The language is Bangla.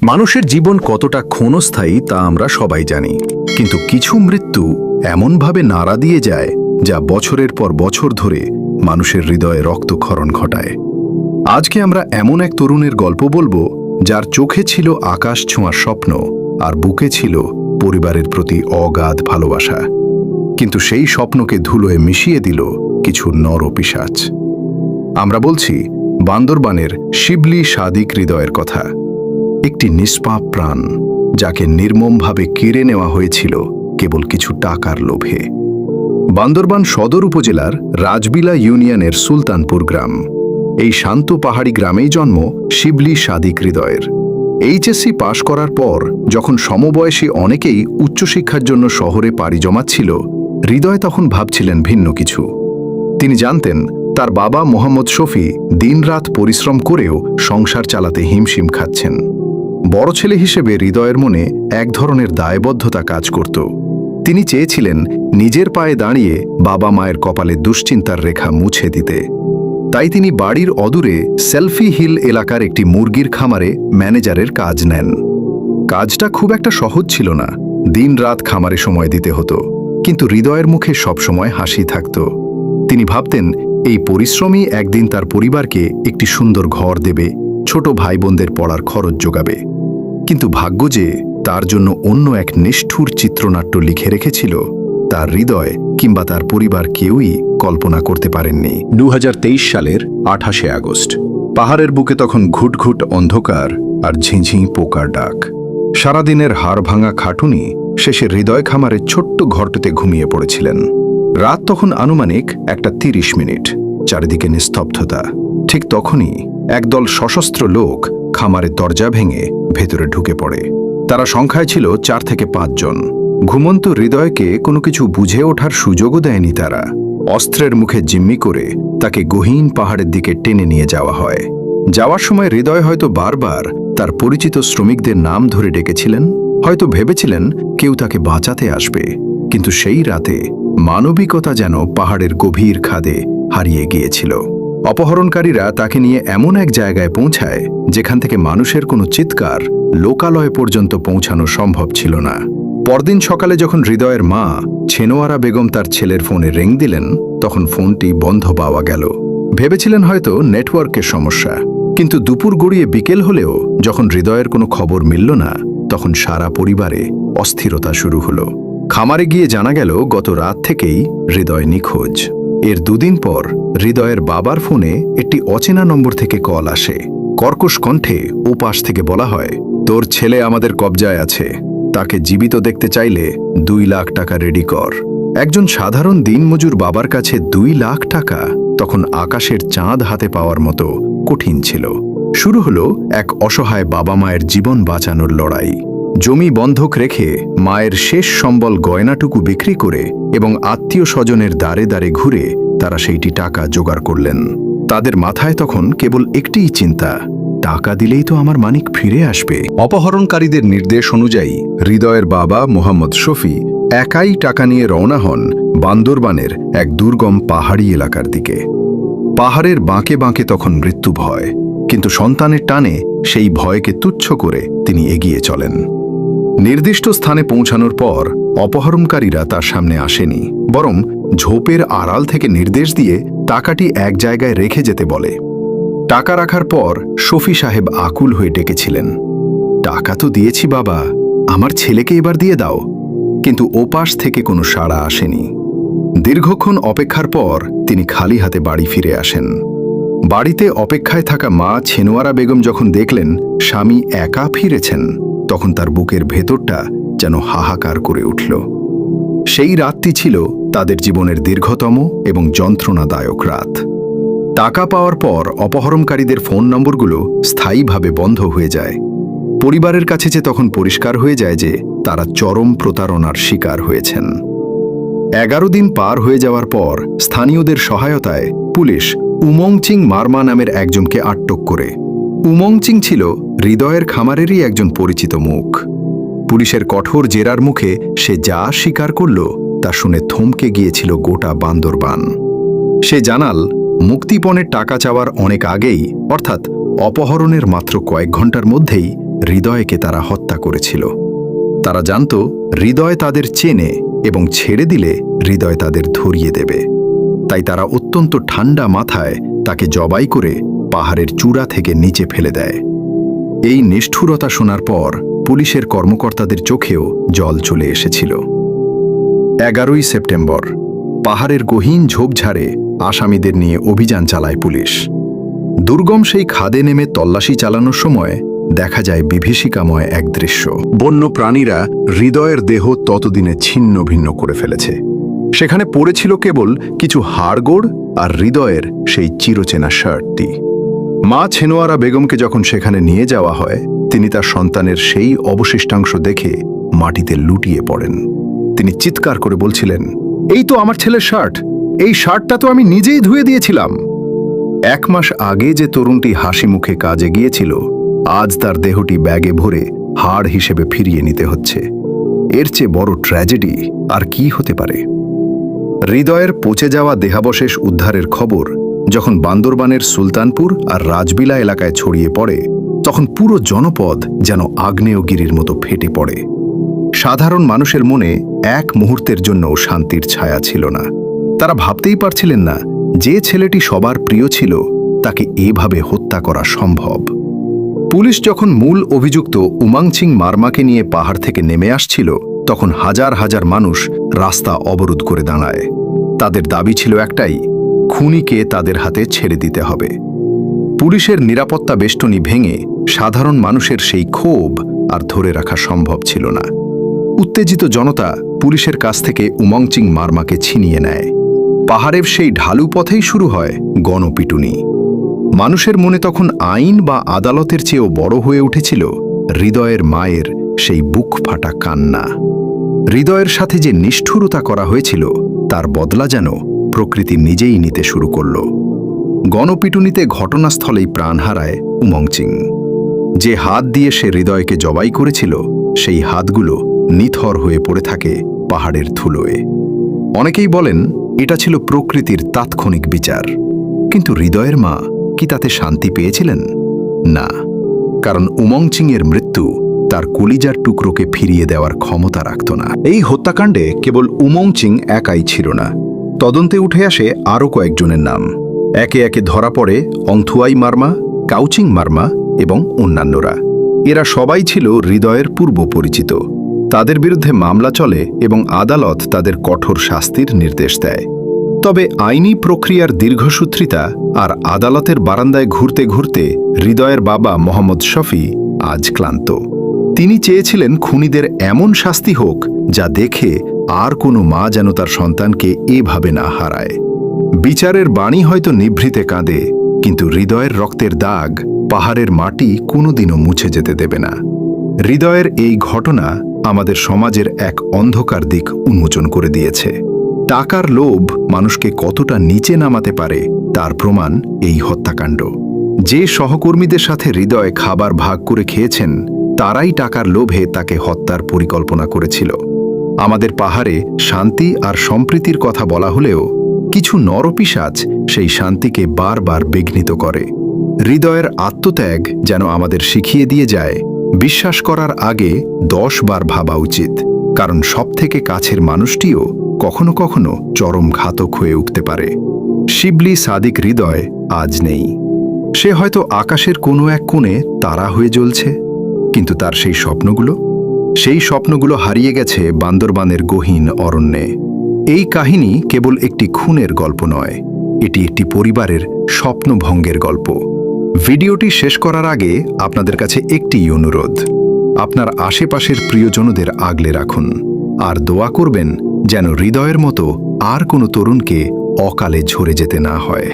মানুষের জীবন কতটা ক্ষণস্থায়ী তা আমরা সবাই জানি, কিন্তু কিছু মৃত্যু এমনভাবে নাড়া দিয়ে যায় যা বছরের পর বছর ধরে মানুষের হৃদয়ে রক্তক্ষরণ ঘটায়। আজকে আমরা এমন এক তরুণের গল্প বলবো যার চোখে ছিল আকাশ ছোঁয়ার স্বপ্ন আর বুকে ছিল পরিবারের প্রতি অগাধ ভালোবাসা, কিন্তু সেই স্বপ্নকে ধুলোয় মিশিয়ে দিল কিছু নরপিশাচ। আমরা বলছি বান্দরবানের শিবলি সাদিক হৃদয়ের কথা, একটি নিষ্পাপ প্রাণ যাকে নির্মমভাবে কেড়ে নেওয়া হয়েছিল কেবল কিছু টাকার লোভে। বান্দরবান সদর উপজেলার রাজবিলা ইউনিয়নের সুলতানপুর গ্রাম। এই শান্ত পাহাড়ি গ্রামেই জন্ম শিবলি সাদিক হৃদয়ের। এইচএসসি পাশ করার পর যখন সমবয়সী অনেকেই উচ্চশিক্ষার জন্য শহরে পাড়ি জমাচ্ছিল, হৃদয় তখন ভাবছিলেন ভিন্ন কিছু। তিনি জানতেন তার বাবা মোহাম্মদ শফি দিনরাত পরিশ্রম করেও সংসার চালাতে হিমশিম খাচ্ছেন। বড় ছেলে হিসেবে হৃদয়ের মনে এক ধরনের দায়বদ্ধতা কাজ করত। তিনি চেয়েছিলেন নিজের পায়ে দাঁড়িয়ে বাবা মায়ের কপালে দুশ্চিন্তার রেখা মুছে দিতে। তাই তিনি বাড়ির অদূরে সেলফি হিল এলাকার একটি মুরগির খামারে ম্যানেজারের কাজ নেন। কাজটা খুব একটা সহজ ছিল না, দিনরাত খামারে সময় দিতে হতো, কিন্তু হৃদয়ের মুখে সবসময় হাসি থাকত। তিনি ভাবতেন এই পরিশ্রমই একদিন তার পরিবারকে একটি সুন্দর ঘর দেবে, ছোট ভাই বোনদের পড়ার খরচ যোগাবে। কিন্তু ভাগ্য যে তার জন্য অন্য এক নিষ্ঠুর চিত্রনাট্য লিখে রেখেছিল, তার হৃদয় কিংবা তার পরিবার কেউই কল্পনা করতে পারেননি। 2023 সালের 28শে আগস্ট। পাহাড়ের বুকে তখন ঘুটঘুট অন্ধকার আর ঝিঁঝি পোকার ডাক। সারাদিনের হাড় ভাঙা খাটুনি শেষে হৃদয় খামারের ছোট্ট ঘরটিতে ঘুমিয়ে পড়েছিলেন। রাত তখন আনুমানিক 1:30 মিনিট, চারিদিকে নিস্তব্ধতা। ঠিক তখনই একদল সশস্ত্র লোক খামারের দরজা ভেঙে ভেতরে ঢুকে পড়ে। তারা সংখ্যায় ছিল 4 থেকে 5 জন। ঘুমন্ত হৃদয়কে কোনো কিছু বুঝে ওঠার সুযোগও দেয়নি তারা। অস্ত্রের মুখে জিম্মি করে তাকে গহীন পাহাড়ের দিকে টেনে নিয়ে যাওয়া হয়। যাওয়ার সময় হৃদয় হয়তো বারবার তার পরিচিত শ্রমিকদের নাম ধরে ডেকেছিলেন, হয়তো ভেবেছিলেন কেউ তাকে বাঁচাতে আসবে। কিন্তু সেই রাতে মানবিকতা যেন পাহাড়ের গভীর খাদে হারিয়ে গিয়েছিল। অপহরণকারীরা তাকে নিয়ে এমন এক জায়গায় পৌঁছায় যেখান থেকে মানুষের কোনো চিৎকার লোকালয় পর্যন্ত পৌঁছানো সম্ভব ছিল না। পরদিন সকালে যখন হৃদয়ের মা ছেনোয়ারা বেগম তার ছেলের ফোনে রিং দিলেন, তখন ফোনটি বন্ধ পাওয়া গেল। ভেবেছিলেন হয়তো নেটওয়ার্কের সমস্যা, কিন্তু দুপুর গড়িয়ে বিকেল হলেও যখন হৃদয়ের কোনো খবর মিলল না, তখন সারা পরিবারে অস্থিরতা শুরু হলো। খামারে গিয়ে জানা গেল গত রাত থেকেই হৃদয় নিখোঁজ। এর 2 দিন পর হৃদয়ের বাবার ফোনে একটি অচেনা নম্বর থেকে কল আসে। কর্কশ কণ্ঠে ওপাশ থেকে বলা হয়, তোর ছেলে আমাদের কবজায় আছে, তাকে জীবিত দেখতে চাইলে 2 লাখ টাকা রেডি কর। একজন সাধারণ দিনমজুর বাবার কাছে 2 লাখ টাকা তখন আকাশের চাঁদ হাতে পাওয়ার মতো কঠিন ছিল। শুরু হলো এক অসহায় বাবা মায়ের জীবন বাঁচানোর লড়াই। জমি বন্ধক রেখে মায়ের শেষ সম্বল গয়নাটুকু বিক্রি করে এবং আত্মীয় স্বজনের দ্বারে দ্বারে ঘুরে তারা সেইটি টাকা জোগাড় করলেন। তাদের মাথায় তখন কেবল একটিই চিন্তা, টাকা দিলেই তো আমার মানিক ফিরে আসবে। অপহরণকারীদের নির্দেশ অনুযায়ী হৃদয়ের বাবা মোহাম্মদ শফি একাই টাকা নিয়ে রওনা হন বান্দরবানের এক দুর্গম পাহাড়ি এলাকার দিকে। পাহাড়ের বাঁকে বাঁকে তখন মৃত্যু ভয়, কিন্তু সন্তানের টানে সেই ভয়কে তুচ্ছ করে তিনি এগিয়ে চলেন। নির্দিষ্ট স্থানে পৌঁছানোর পর অপহরণকারীরা তার সামনে আসেনি, বরং ঝোপের আড়াল থেকে নির্দেশ দিয়ে টাকাটি এক জায়গায় রেখে যেতে বলে। টাকা রাখার পর শফি সাহেব আকুল হয়ে ডেকেছিলেন, টাকা তো দিয়েছি বাবা, আমার ছেলেকে এবার দিয়ে দাও। কিন্তু ওপাশ থেকে কোনো সাড়া আসেনি। দীর্ঘক্ষণ অপেক্ষার পর তিনি খালি হাতে বাড়ি ফিরে আসেন। বাড়িতে অপেক্ষায় থাকা মা ছেনোয়ারা বেগম যখন দেখলেন স্বামী একা ফিরেছেন, তখন তার বুকের ভেতরটা যেন হাহাকার করে উঠল। সেই রাতটি ছিল তাদের জীবনের দীর্ঘতম এবং যন্ত্রণাদায়ক রাত। টাকা পাওয়ার পর অপহরণকারীদের ফোন নম্বরগুলো স্থায়ীভাবে বন্ধ হয়ে যায়। পরিবারের কাছে যে তখন পরিষ্কার হয়ে যায় যে তারা চরম প্রতারণার শিকার হয়েছেন। 11 দিন পার হয়ে যাওয়ার পর স্থানীয়দের সহায়তায় পুলিশ উমংচিং মারমা নামের একজনকে আটক করে। উমংচিং ছিল হৃদয়ের খামারেরই একজন পরিচিত মুখ। পুলিশের কঠোর জেরার মুখে সে যা স্বীকার করল তা শুনে থমকে গিয়েছিল গোটা বান্দরবান। সে জানাল মুক্তিপণের টাকা চাওয়ার অনেক আগেই, অর্থাৎ অপহরণের মাত্র কয়েক ঘন্টার মধ্যেই হৃদয়কে তারা হত্যা করেছিল। তারা জানত হৃদয় তাদের চেনে এবং ছেড়ে দিলে হৃদয় তাদের ধরিয়ে দেবে। তাই তারা অত্যন্ত ঠান্ডা মাথায় তাকে জবাই করে পাহাড়ের চূড়া থেকে নিচে ফেলে দেয়। এই নিষ্ঠুরতা শোনার পর পুলিশের কর্মকর্তাদের চোখেও জল চলে এসেছিল। 11ই সেপ্টেম্বর পাহাড়ের গহীন ঝোপঝাড়ে আসামিদের নিয়ে অভিযান চালায় পুলিশ। দুর্গম সেই খাদে নেমে তল্লাশি চালানোর সময় দেখা যায় বিভীষিকাময় এক দৃশ্য। বন্য প্রাণীরা হৃদয়ের দেহ ততদিনে ছিন্ন ভিন্ন করে ফেলেছে। সেখানে পড়েছিল কেবল কিছু হাড়গোড় আর হৃদয়ের সেই চিরচেনা শার্টটি। মা ছেনোয়ারা বেগমকে যখন সেখানে নিয়ে যাওয়া হয়, তিনি তার সন্তানের সেই অবশিষ্টাংশ দেখে মাটিতে লুটিয়ে পড়েন। তিনি চিৎকার করে বলছিলেন, এই তো আমার ছেলের শার্ট, এই শার্টটা তো আমি নিজেই ধুয়ে দিয়েছিলাম। 1 মাস আগে যে তরুণটি হাসি মুখে কাজে গিয়েছিল, আজ তার দেহটি ব্যাগে ভরে হাড় হিসেবে ফিরিয়ে নিতে হচ্ছে। এর চেয়ে বড় ট্র্যাজেডি আর কি হতে পারে? হৃদয়ের পচে যাওয়া দেহাবশেষ উদ্ধারের খবর যখন বান্দরবানের সুলতানপুর আর রাজবিলা এলাকায় ছড়িয়ে পড়ে, তখন পুরো জনপদ যেন আগ্নেয়গিরির মতো ফেটে পড়ে। সাধারণ মানুষের মনে এক মুহূর্তের জন্যও শান্তির ছায়া ছিল না। তারা ভাবতেই পারছিলেন না যে ছেলেটি সবার প্রিয় ছিল, তাকে এভাবে হত্যা করা সম্ভব। পুলিশ যখন মূল অভিযুক্ত উমাংচিং মারমাকে নিয়ে পাহাড় থেকে নেমে আসছিল, তখন হাজার হাজার মানুষ রাস্তা অবরোধ করে দাঁড়ায়। তাদের দাবি ছিল একটাই, খুনিকে তাদের হাতে ছেড়ে দিতে হবে। পুলিশের নিরাপত্তা বেষ্টনী ভেঙে সাধারণ মানুষের সেই ক্ষোভ আর ধরে রাখা সম্ভব ছিল না। উত্তেজিত জনতা পুলিশের কাছ থেকে উমাংচিং মারমাকে ছিনিয়ে নেয়। পাহাড়ের সেই ঢালু পথেই শুরু হয় গণপিটুনি। মানুষের মনে তখন আইন বা আদালতের চেয়েও বড় হয়ে উঠেছিল হৃদয়ের মায়ের সেই বুক ফাটা কান্না। হৃদয়ের সাথে যে নিষ্ঠুরতা করা হয়েছিল, তার বদলা যেন প্রকৃতি নিজেই নিতে শুরু করল। গণপিটুনিতে ঘটনাস্থলেই প্রাণ হারায় উমংচিং। যে হাত দিয়ে সে হৃদয়কে জবাই করেছিল, সেই হাতগুলো নিথর হয়ে পড়ে থাকে পাহাড়ের ধুলোয়। অনেকেই বলেন এটা ছিল প্রকৃতির তাৎক্ষণিক বিচার। কিন্তু হৃদয়ের মা কি তাতে শান্তি পেয়েছিলেন? না, কারণ উমংচিংয়ের মৃত্যু তার কলিজার টুকরোকে ফিরিয়ে দেওয়ার ক্ষমতা রাখত না। এই হত্যাকাণ্ডে কেবল উমংচিং একাই ছিল না। তদন্তে উঠে আসে আরও কয়েকজনের নাম। একে একে ধরা পড়ে অংথুয়াই মারমা, কাউচিং মারমা এবং অন্যান্যরা। এরা সবাই ছিল হৃদয়ের পূর্ব পরিচিত। তাদের বিরুদ্ধে মামলা চলে এবং আদালত তাদের কঠোর শাস্তির নির্দেশ দেয়। তবে আইনি প্রক্রিয়ার দীর্ঘসূত্রিতা আর আদালতের বারান্দায় ঘুরতে ঘুরতে হৃদয়ের বাবা মোহাম্মদ শফি আজ ক্লান্ত। তিনি চেয়েছিলেন খুনিদের এমন শাস্তি হোক যা দেখে আর কোনো মা যেন তার সন্তানকে এভাবে না হারায়। বিচারের বাণী হয়তো নিভৃতে কাঁদে, কিন্তু হৃদয়ের রক্তের দাগ পাহাড়ের মাটি কোনোদিনও মুছে যেতে দেবে না। হৃদয়ের এই ঘটনা আমাদের সমাজের এক অন্ধকার দিক উন্মোচন করে দিয়েছে। টাকার লোভ মানুষকে কতটা নিচে নামাতে পারে তার প্রমাণ এই হত্যাকাণ্ড। যে সহকর্মীদের সাথে হৃদয় খাবার ভাগ করে খেয়েছেন, তারাই টাকার লোভে তাকে হত্যার পরিকল্পনা করেছিল। আমাদের পাহাড়ে শান্তি আর সম্প্রীতির কথা বলা হলেও কিছু নরপিশাচ সেই শান্তিকে বারবার বিঘ্নিত করে। হৃদয়ের আত্মত্যাগ যেন আমাদের শিখিয়ে দিয়ে যায়, বিশ্বাস করার আগে 10 বার ভাবা উচিত, কারণ সবথেকে কাছের মানুষটিও কখনো কখনো চরম ঘাতক হয়ে উঠতে পারে। শিবলি সাদিক হৃদয় আজ নেই। সে হয়তো আকাশের কোনো এক কোণে তারা হয়ে জ্বলছে, কিন্তু তার সেই স্বপ্নগুলো হারিয়ে গেছে বান্দরবানের গহীন অরণ্যে। এই কাহিনী কেবল একটি খুনের গল্প নয়, এটি একটি পরিবারের স্বপ্নভঙ্গের গল্প। ভিডিওটি শেষ করার আগে আপনাদের কাছে একটি অনুরোধ, আপনার আশেপাশের প্রিয়জনদের আগলে রাখুন আর দোয়া করবেন যেন হৃদয়ের মতো আর কোনো তরুণকে অকালে ঝরে যেতে না হয়।